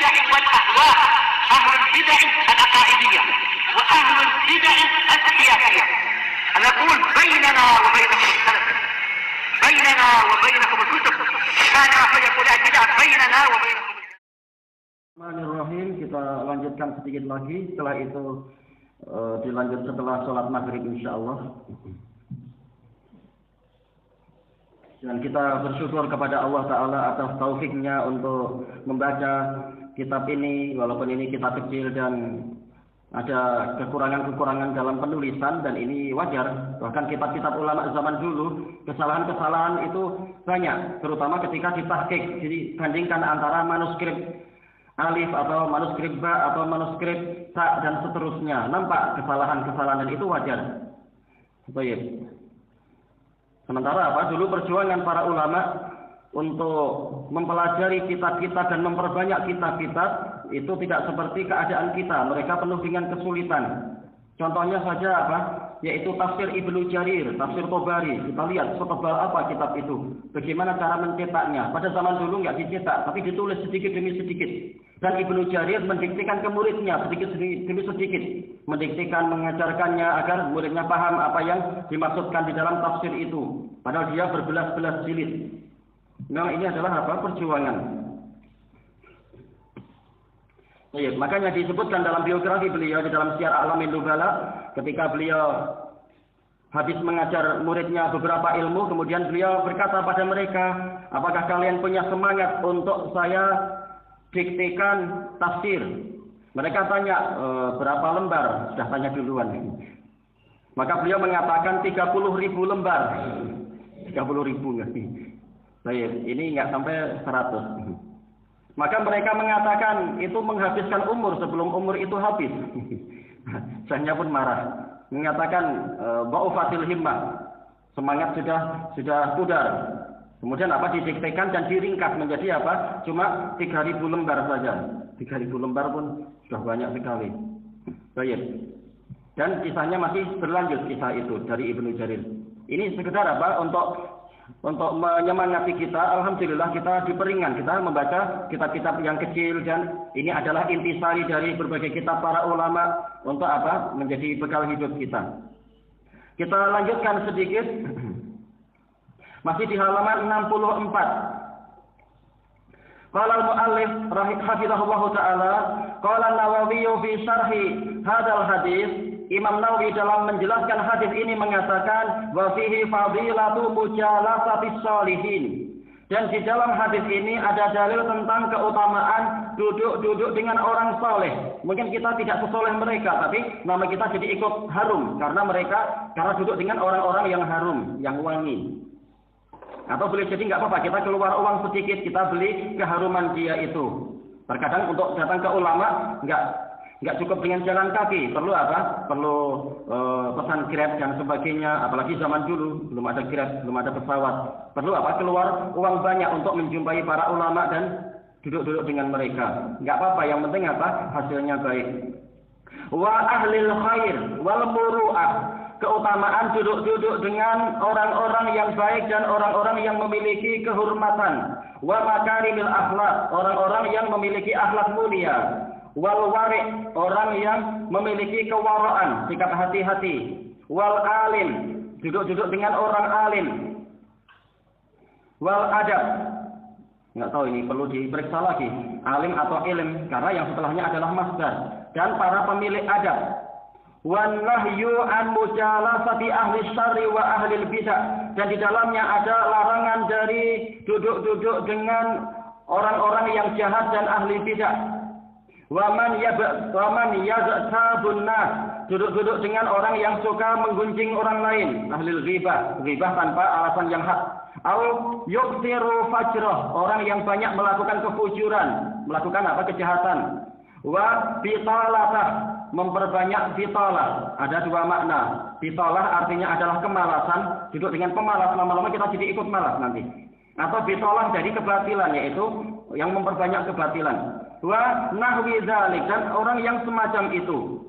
البدع والأهواء، أهل البدع العقائدية وأهل البدع السياسية. نقول بيننا وبينكم السلف، بيننا وبينكم الكتب، كان فيقول البدع بيننا وبينكم. Bismillahirrahmanirrahim. Kita lanjutkan sedikit lagi. Setelah itu dilanjut setelah sholat maghrib insyaallah. Dan kita bersyukur kepada Allah Ta'ala atas taufiknya untuk membaca kitab ini, walaupun ini kitab kecil dan ada kekurangan-kekurangan dalam penulisan, dan ini wajar. Bahkan kitab-kitab ulama zaman dulu, kesalahan-kesalahan itu banyak, terutama ketika ditahqiq. Jadi bandingkan antara manuskrip alif atau manuskrip ba atau manuskrip ta dan seterusnya, nampak kesalahan-kesalahan, dan itu wajar. Baik. Sementara apa? Dulu perjuangan para ulama untuk mempelajari kitab-kitab dan memperbanyak kitab-kitab itu tidak seperti keadaan kita. Mereka penuh dengan kesulitan. Contohnya saja apa? Yaitu tafsir Ibnu Jarir, tafsir Tobari. Kita lihat setebal apa kitab itu. Bagaimana cara mencetaknya. Pada zaman dulu nggak dicetak, tapi ditulis sedikit demi sedikit. Dan Ibnu Jarir mendiktikan ke muridnya sedikit demi sedikit. Mendiktikan, mengajarkannya agar muridnya paham apa yang dimaksudkan di dalam tafsir itu. Padahal dia berbelas-belas jilid. Memang ini adalah apa? Perjuangan. Ya, makanya disebutkan dalam biografi beliau di dalam Syiar A'lamin Nubala, ketika beliau habis mengajar muridnya beberapa ilmu, kemudian beliau berkata pada mereka, apakah kalian punya semangat untuk saya diktikan tafsir? Mereka tanya, berapa lembar? Sudah tanya duluan. Maka beliau mengatakan 30.000 lembar. 30.000 Baik, ini enggak sampai 100. Maka mereka mengatakan itu menghabiskan umur sebelum umur itu habis. Syekhnya pun marah, mengatakan ba'ufatil himmah, semangat sudah pudar. Kemudian apa? Didiktekan dan diringkas menjadi apa? Cuma 3.000 lembar saja. 3.000 lembar pun sudah banyak sekali. Baik. Dan kisahnya masih berlanjut, kisah itu dari Ibnu Jarir. Ini sekedar apa? Untuk menyemangati kita. Alhamdulillah kita diperingan, kita membaca kitab-kitab yang kecil, dan ini adalah intisari dari berbagai kitab para ulama untuk apa? Menjadi bekal hidup kita. Kita lanjutkan sedikit. Masih di halaman 64. Qala al-muallif hafizahullah taala, qala an-Nawawi fi syarhi hadzal hadis. Imam Nawawi dalam menjelaskan hadis ini mengatakan wa fihi fadilatu mujalasatis sholihin. Dan di dalam hadis ini ada dalil tentang keutamaan duduk-duduk dengan orang soleh. Mungkin kita tidak sesoleh mereka, tapi nama kita jadi ikut harum karena duduk dengan orang-orang yang harum, yang wangi. Atau boleh jadi nggak apa-apa, kita keluar uang sedikit, kita beli keharuman dia itu. Terkadang untuk datang ke ulama nggak cukup dengan jalan kaki, perlu apa? Perlu pesan Grab dan sebagainya. Apalagi zaman dulu belum ada Grab, belum ada pesawat. Perlu apa? Keluar uang banyak untuk menjumpai para ulama dan duduk-duduk dengan mereka. Nggak apa-apa, yang penting apa? Hasilnya baik. Wa ahlil khair wal muru'ah, keutamaan duduk-duduk dengan orang-orang yang baik dan orang-orang yang memiliki kehormatan. Wa makarimil akhlak, orang-orang yang memiliki akhlak mulia. Wal wari', orang yang memiliki kewaraan, sikap hati-hati. Wal alim, duduk-duduk dengan orang alim. Wal adab, nggak tahu ini perlu diperiksa lagi, alim atau ilm, karena yang setelahnya adalah masdar. Dan para pemilik adab. Wan nahyu an mujalasati ahli syarri wa ahli bidah, dan di dalamnya ada larangan dari duduk-duduk dengan orang-orang yang jahat dan ahli bidah. Waman yaztabun nas, duduk-duduk dengan orang yang suka menggunjing orang lain, ahli ghibah tanpa alasan yang hak. Au yuksiru fajrah, orang yang banyak melakukan kefujuran, melakukan apa? Kejahatan. Wa bitalatah, memperbanyak bitalah. Ada dua makna. Bitalah artinya adalah kemalasan, duduk dengan pemalas, lama-lama kita jadi ikut malas nanti. Atau bitalah dari kebatilan, yaitu yang memperbanyak kebatilan. Wa nahwi dzalik, dan orang yang semacam itu.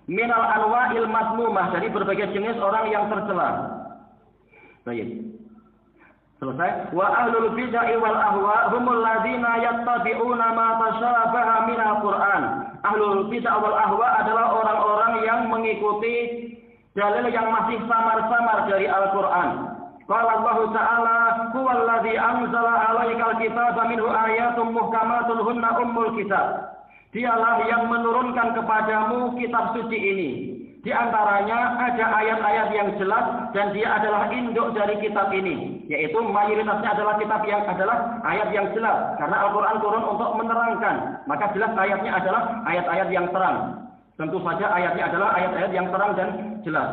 Minal anwa'il mazmumah, dari berbagai jenis orang yang tercela. Baik. Selesai. Wa ahlul bid'ah wal ahwa humul ladzina yattabi'una ma mutasyabaha minal Qur'an. Ahlul bid'ah wal ahwa adalah orang-orang yang mengikuti dalil yang masih samar-samar dari Al-Qur'an. Qala Allah Ta'ala, "Huwallazi anzala 'alaikal kitaba minhu ayatun muhkamatun hunna ummul kitab." Dialah yang menurunkan kepadamu kitab suci ini. Di antaranya ada ayat-ayat yang jelas dan dia adalah induk dari kitab ini, yaitu mayoritasnya adalah kitab yang adalah ayat yang jelas karena Al-Qur'an turun untuk menerangkan, maka jelas ayatnya adalah ayat-ayat yang terang. Tentu saja ayatnya adalah ayat-ayat yang terang dan jelas.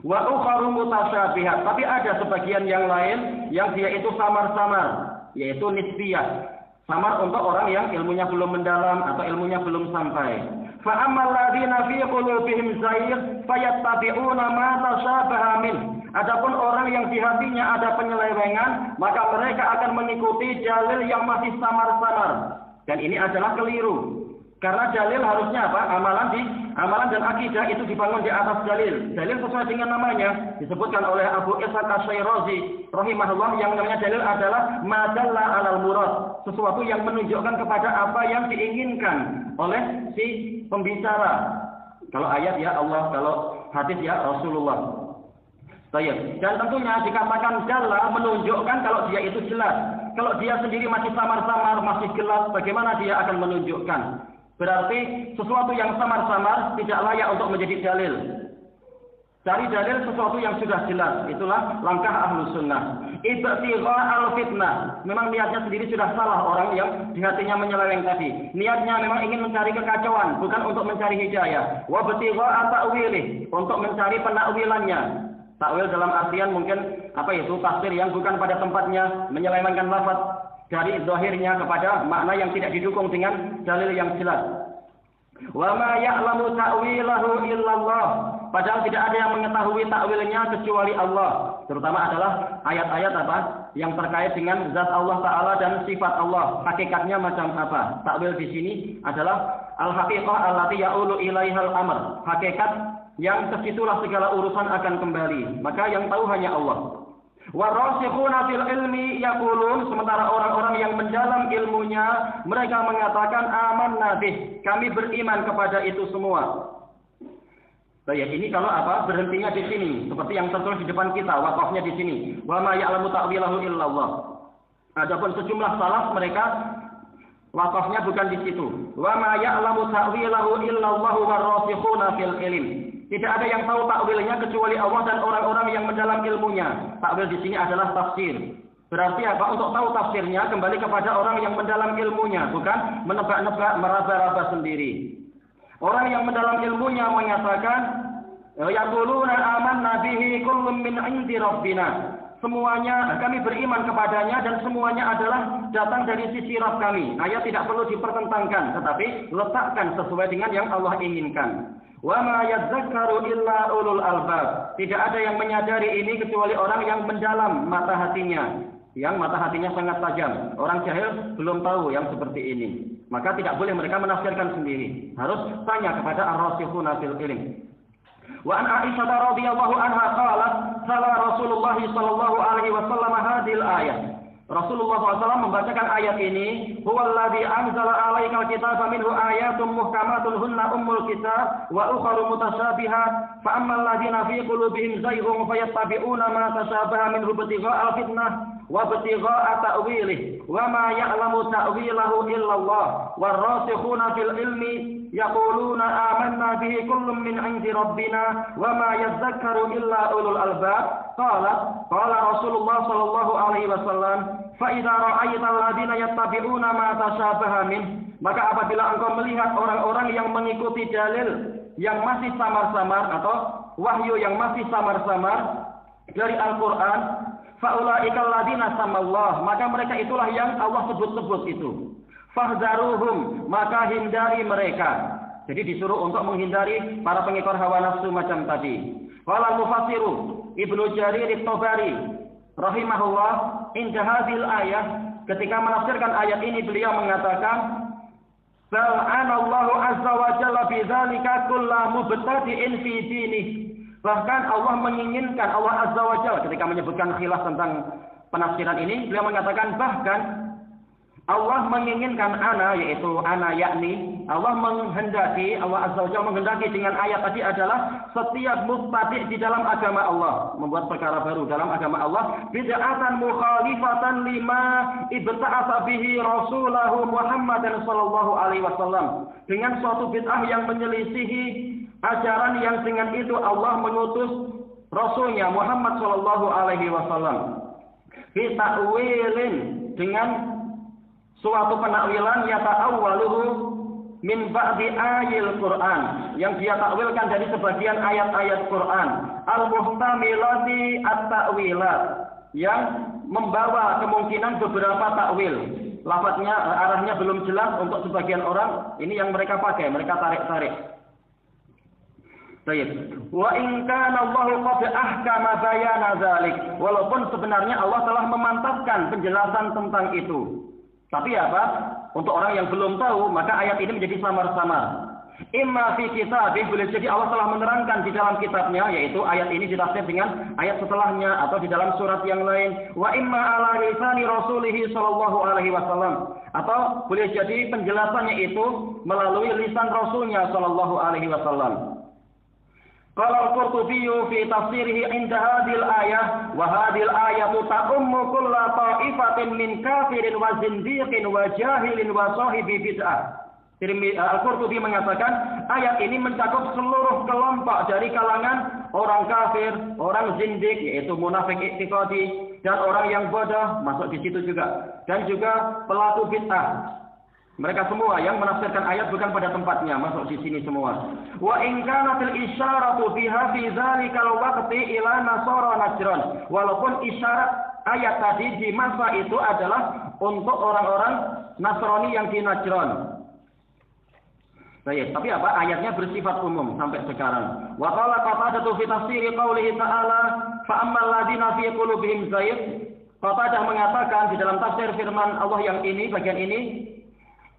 Wa ukharu mutasyabihat, tapi ada sebagian yang lain yang dia itu samar-samar, yaitu nisbiyah. Samar untuk orang yang ilmunya belum mendalam atau ilmunya belum sampai. Fa ammal ladzina fi qulubihim zayg fayattabi'una ma tashabaha min. Adapun orang yang di hatinya ada penyelewengan, maka mereka akan mengikuti dalil yang masih samar-samar. Dan ini adalah keliru. Karena dalil harusnya apa? Amalan dan akidah itu dibangun di atas dalil. Dalil sesuai dengan namanya disebutkan oleh Abu Ishaq Asy-Syairazi rahimahullah, yang namanya dalil adalah madalla 'alal murad, sesuatu yang menunjukkan kepada apa yang diinginkan oleh si pembicara. Kalau ayat ya Allah, kalau hadis ya Rasulullah. Baik. Dan tentunya dikatakan dalla menunjukkan kalau dia itu jelas. Kalau dia sendiri masih samar-samar, masih gelap, bagaimana dia akan menunjukkan? Berarti sesuatu yang samar-samar tidak layak untuk menjadi dalil. Cari dalil sesuatu yang sudah jelas. Itulah langkah Ahlus Sunnah. Ibtigha al-fitnah. Memang niatnya sendiri sudah salah orang yang di hatinya menyeleweng tadi. Niatnya memang ingin mencari kekacauan, bukan untuk mencari hidayah. Wa ibtigha ta'wilih, untuk mencari penakwilannya. Takwil dalam artian mungkin tafsir yang bukan pada tempatnya, menyelewengkan lafaz dari zahirnya kepada makna yang tidak didukung dengan dalil yang jelas. Wa ma ya'lamu ta'wilahu illallah. Padahal tidak ada yang mengetahui takwilnya kecuali Allah. Terutama adalah ayat-ayat yang terkait dengan zat Allah Ta'ala dan sifat Allah. Hakikatnya macam apa? Takwil di sini adalah al-haqiqah allati ya'ulu ilaihal amr. Hakikat yang kesitulah segala urusan akan kembali. Maka yang tahu hanya Allah. Warasikhuna fil ilmi yaqulun, sementara orang-orang yang mendalam ilmunya mereka mengatakan amanna bih, kami beriman kepada itu semua. Baik, ini kalau berhentinya di sini, seperti yang tertulis di depan kita, wakafnya di sini. Wa ma ya'lamu ta'wilahu illallah. Adapun sejumlah salaf mereka wakafnya bukan di situ. Wa ma ya'lamu ta'wilahu illallah warasikhuna fil ilm. Tidak ada yang tahu takwilnya kecuali Allah dan orang-orang yang mendalam ilmunya. Takwil di sini adalah tafsir. Berarti apa? Untuk tahu tafsirnya kembali kepada orang yang mendalam ilmunya, bukan menebak-nebak, meraba-raba sendiri. Orang yang mendalam ilmunya mengatakan, yaquluna amanna bihi kullun min 'indi rabbina. Semuanya kami beriman kepadanya dan semuanya adalah datang dari sisi Rabb kami. Ayat tidak perlu dipertentangkan, tetapi letakkan sesuai dengan yang Allah inginkan. Wa ma yadzakkaru illa ulul albab. Tidak ada yang menyadari ini kecuali orang yang mendalam mata hatinya, yang mata hatinya sangat tajam. Orang jahil belum tahu yang seperti ini. Maka tidak boleh mereka menafsirkan sendiri. Harus tanya kepada ar-rasikhuna fil ilm. Wa an Aisyah radhiyallahu anha qalat, "Sala Rasulullah sallallahu alaihi wasallam hadhil ayat." Rasulullah SAW membacakan ayat ini, "Huwallazi anzala 'alaikal kitaba minhu ayatun muhkamatun hunna ummul kitab wa ukharu mutasyabihat, fa ammal ladzina fi qulubihim zayghun fayattabi'una ma tashabaha minhu ibtigha'al fitnah wa ibtigha'a ta'wilih wa ma ya'lamu ta'wilahu illallah warasikhuna fil ilmi yaquluna amanna bihi kullun min 'indi rabbina wa ma yadhakkaru illa ulul albab." Qala Rasulullah sallallahu alaihi wasallam, "Fa idza ra'aita alladziina yattabi'una ma tashabaha min." Maka apabila engkau melihat orang-orang yang mengikuti dalil yang masih samar-samar atau wahyu yang masih samar-samar dari Al-Qur'an, fa ulaika alladziina samallah, maka mereka itulah yang Allah sebut-sebut itu. Fahdharuhum, maka hindari mereka. Jadi disuruh untuk menghindari para pengikut hawa nafsu macam tadi. Qala mufassiru Ibnu Jarir at-Tabari rahimahullah, inda hadhil ayah, ketika menafsirkan ayat ini beliau mengatakan, "Bal'anallahu azza wa jalla bidzalika kullu mubtadi'in fi dinih." Bahkan Allah menginginkan, Allah azza wa jalla ketika menyebutkan khilaf tentang penafsiran ini, beliau mengatakan bahkan Allah menginginkan ana, yaitu ana yakni Allah menghendaki, Allah Azza wa Jalla menghendaki dengan ayat tadi adalah setiap mubtadi' di dalam agama Allah, membuat perkara baru dalam agama Allah, bid'atan mukhalifatan lima ibta'atsa bihi rasulahu Muhammadan sallallahu alaihi wasallam, dengan suatu bid'ah yang menyelisihi ajaran yang dengan itu Allah mengutus Rasulnya Muhammad sallallahu alaihi wasallam. Fi ta'wilin, dengan suatu penakwilan yata'awwaluhu min ba'di ayil Quran, yang dia takwilkan dari sebagian ayat-ayat Quran, al-muhtamilati at-ta'wilat, yang membawa kemungkinan beberapa takwil. Lafadznya, arahnya belum jelas untuk sebagian orang, ini yang mereka pakai, mereka tarik-tarik. Baik. Wa in kana Allahu qad ahkama bayana dzalik, walaupun sebenarnya Allah telah memantapkan penjelasan tentang itu. Tapi apa? Untuk orang yang belum tahu, maka ayat ini menjadi samar-samar. Imma fi kitabih, boleh jadi Allah telah menerangkan di dalam kitabnya, yaitu ayat ini ditafsir dengan ayat setelahnya atau di dalam surat yang lain. Wa imma ala lisani rasulih sallallahu alaihi wasallam, atau boleh jadi penjelasannya itu melalui lisan Rasulnya sallallahu alaihi wasallam. Qala al-Qurtubi fi tafsirihi 'inda hadhil ayah, wa hadhil ayatu ta'ummu kulla ta'ifatin min kafirin wa zindiqin wa jahilin wa sahibi bid'ah. Al-Qurtubi mengatakan ayat ini mencakup seluruh kelompok dari kalangan orang kafir, orang zindik, yaitu munafik i'tiqadi, dan orang yang bodoh masuk di situ juga, dan juga pelaku bid'ah. Mereka semua yang menafsirkan ayat bukan pada tempatnya, masuk di sini semua. Wa in kanatil isyaratu biha fi dzalikal waqti ila nasara najran. Walaupun isyarat ayat tadi di masa itu adalah untuk orang-orang Nasrani yang di Najran. Baik, tapi apa? Ayatnya bersifat umum sampai sekarang. Wa qala Qatadah fi tafsir qaulihi ta'ala fa ammal ladina fi qulubihim zayg. Qatadah mengatakan di dalam tafsir firman Allah yang ini, bagian ini,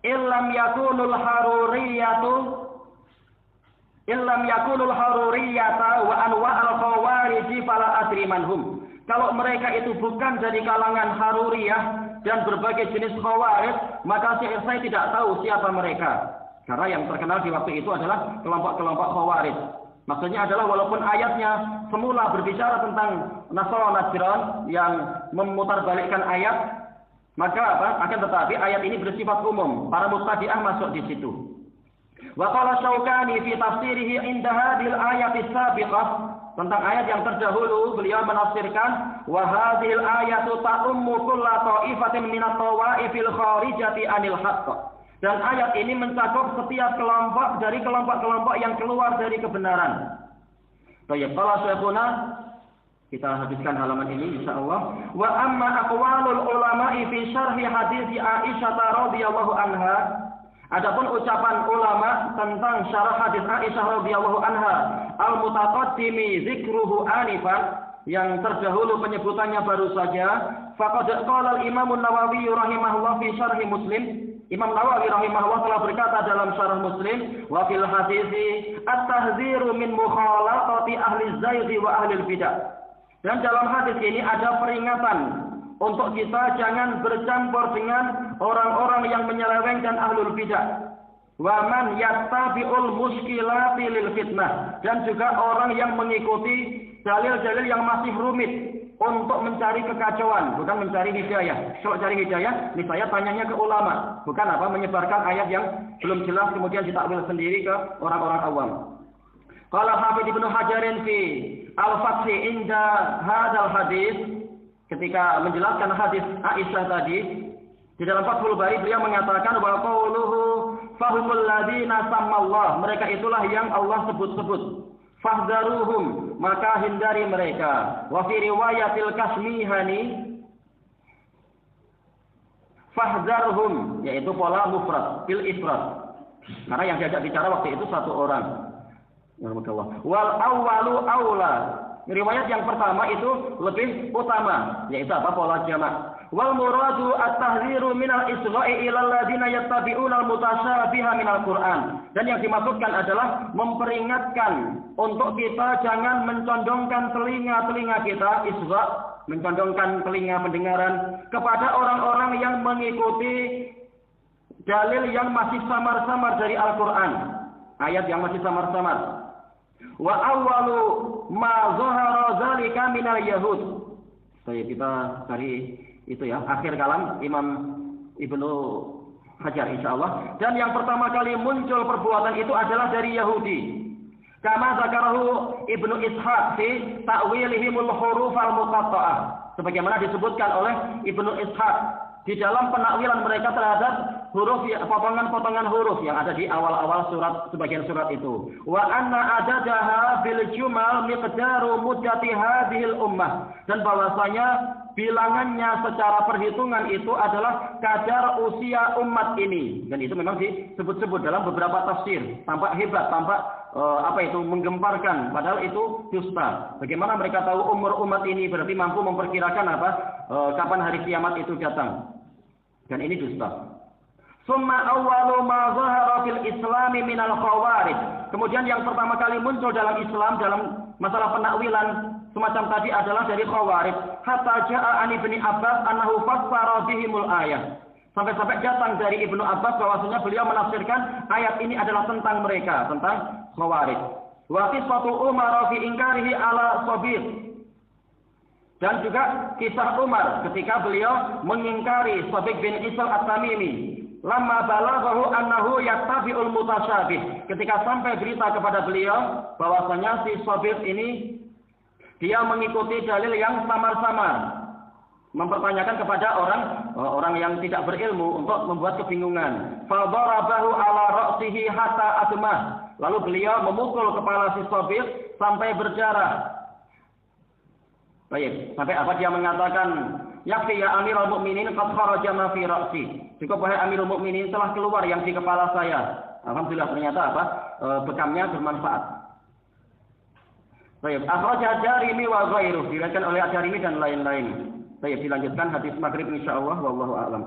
illam yakunul haruriyata wa anwa'al khawariji fala adri manhum. Kalau mereka itu bukan dari kalangan Haruriyah dan berbagai jenis khawarij, maka saya tidak tahu siapa mereka. Karena yang terkenal di waktu itu adalah kelompok-kelompok khawarij. Maksudnya adalah walaupun ayatnya semula berbicara tentang Nasara Najran yang memutarbalikkan ayat, maka apa? Akan tetapi ayat ini bersifat umum. Para mubtadi'ah masuk di situ. Wa qala Syaukani fi tafsirihi 'inda hadhil ayatis sabiqah, tentang ayat yang terdahulu beliau menafsirkan wa hadhil ayatu ta'ummu kulla ta'ifatin minat tawa'ifil kharijati 'anil haqq. Dan ayat ini mencakup setiap kelompok dari kelompok-kelompok yang keluar dari kebenaran. Baik, qala Syekhuna, kita habiskan halaman ini insyaallah. Wa amma aqwalul ulama'i fi syarhi hadis Aisyah radhiyallahu anha. Adapun ucapan ulama tentang syarah hadis Aisyah radhiyallahu anha, al-mutaqaddimi dzikruhu anifan, yang terdahulu penyebutannya baru saja, faqad qala al-Imam an-Nawawi rahimahullah fi syarhi Muslim. Imam Nawawi rahimahullah telah berkata dalam syarah Muslim, wa fil hadisi at-tahdziru min mukhalafati ahli zayghi wa ahli al-bidah. Dan dalam hadis ini ada peringatan untuk kita jangan bercampur dengan orang-orang yang menyeleweng dan ahlul bidah. Wa man yattabi'ul muskilati lil fitnah, dan juga orang yang mengikuti dalil-dalil yang masih rumit untuk mencari kekacauan, bukan mencari hidayah. Kalau cari hidayah, ini saya tanyanya ke ulama, bukan apa menyebarkan ayat yang belum jelas kemudian ditakwil sendiri ke orang-orang awam. Qala Hafidz Ibnu Hajarin fi Al-Fath inda hadzal hadis, ketika menjelaskan hadis Aisyah tadi di dalam Fathul Bari, beliau mengatakan wa qauluhu fahumul ladzina sammallah, mereka itulah yang Allah sebut-sebut. Fahdharuhum, maka hindari mereka. Wa fi riwayatil Kasmihani fahdharhum, yaitu pola mufrad bil ifrad. Karena yang diajak bicara waktu itu satu orang. Wal awwalu aula. Riwayat yang pertama itu lebih utama, yaitu apa? Pola jamak. Wal muradu at-tahdziru minal isgha'i ilal ladzina yattabi'una al-mutasyabiha minal Qur'an. Dan yang dimaksudkan adalah memperingatkan untuk kita jangan mencondongkan telinga-telinga kita, isgha', mencondongkan telinga pendengaran kepada orang-orang yang mengikuti dalil yang masih samar-samar dari Al-Qur'an. Ayat yang masih samar-samar. Wa awwalu ma zahara dzalika minal yahud. Kita cari itu ya, akhir kalam Imam Ibnu Hajar insyaallah. Dan yang pertama kali muncul perbuatan itu adalah dari Yahudi. Kama zakarahu Ibnu Ishaq fi ta'wilihimul huruf al-muqatta'ah. Sebagaimana disebutkan oleh Ibnu Ishaq di dalam penakwilan mereka terhadap huruf, potongan-potongan huruf yang ada di awal-awal surat, sebagian surat itu. Wa anna adadaha bil jumal miqdaru muddati hadhil ummah. Dan bahwasanya bilangannya secara perhitungan itu adalah kadar usia umat ini. Dan itu memang disebut-sebut dalam beberapa tafsir. Tampak hebat, tampak menggemparkan. Padahal itu dusta. Bagaimana mereka tahu umur umat ini? Berarti mampu memperkirakan kapan hari kiamat itu datang. Dan ini dusta. Summa awwalu ma zahara fil islami minal khawarij. Kemudian yang pertama kali muncul dalam Islam dalam masalah penakwilan semacam tadi adalah dari khawarij. Hatta ja'a an Ibnu Abbas annahu fassara bihimul ayat. Sampai-sampai datang dari Ibnu Abbas bahwasanya beliau menafsirkan ayat ini adalah tentang mereka, tentang khawarij. Wa qissatu Umar fi inkarihi ala sabir. Dan juga kisah Umar ketika beliau mengingkari Sabik bin Isal At-Tamimi. Lama balaghahu annahu yattabi'ul mutasyabih. Ketika sampai berita kepada beliau bahwasanya si Sabik ini dia mengikuti dalil yang samar-samar. Mempertanyakan kepada orang yang tidak berilmu untuk membuat kebingungan. Fadarabahu ala ra'sihi hatta atmah. Lalu beliau memukul kepala si Sabik sampai berdarah. Baik, sampai apa dia mengatakan, yakfi ya Amirul Mukminin qad kharaja ma fi ra'si. Cukup wahai Amirul Mukminin telah keluar yang di kepala saya. Alhamdulillah ternyata bekamnya bermanfaat. Baik, akhraja Darimi wa ghairuh, diriwayatkan oleh Darimi dan lain-lain. Baik, dilanjutkan hadis maghrib insyaallah wallahu a'lam.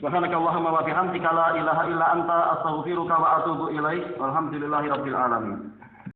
Subhanakallahumma wa bihamdika la ilaha illa anta astaghfiruka wa atubu ilaik. Walhamdulillahirabbil alamin.